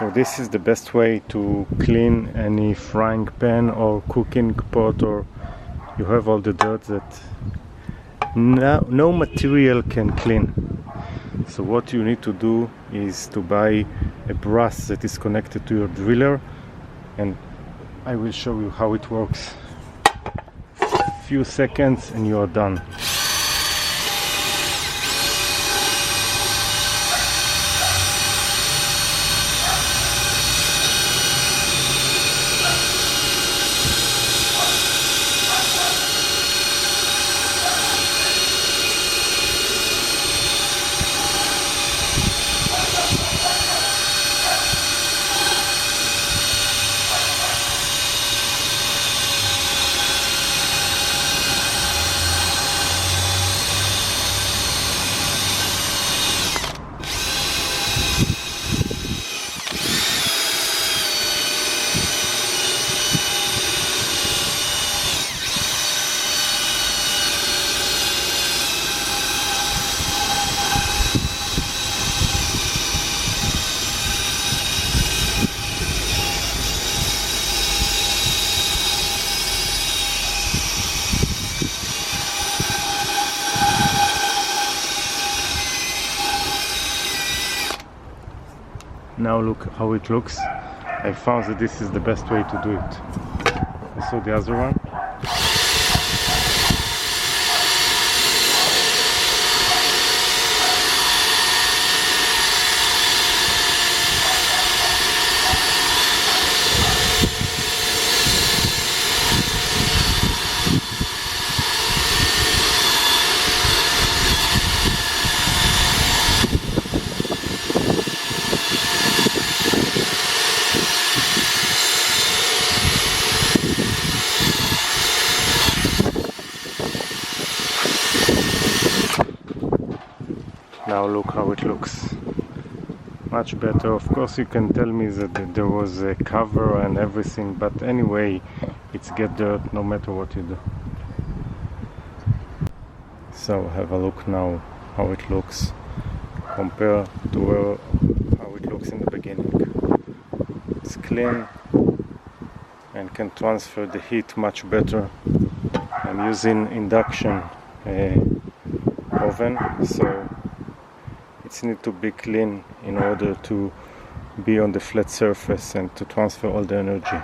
So this is the best way to clean any frying pan or cooking pot, or you have all the dirt that no material can clean. So what you need to do is to buy a brass that is connected to your driller, and I will show you how it works. Few seconds and you are done. Now look how it looks. I found that this is the best way to do it. I saw the other one. Now look how it looks. Much better. Of course you can tell me that there was a cover and everything, but anyway it's get dirt no matter what you do. So have a look now how it looks compared to how it looks in the beginning. It's clean and can transfer the heat much better. I'm using induction oven, so it needs to be clean in order to be on the flat surface and to transfer all the energy.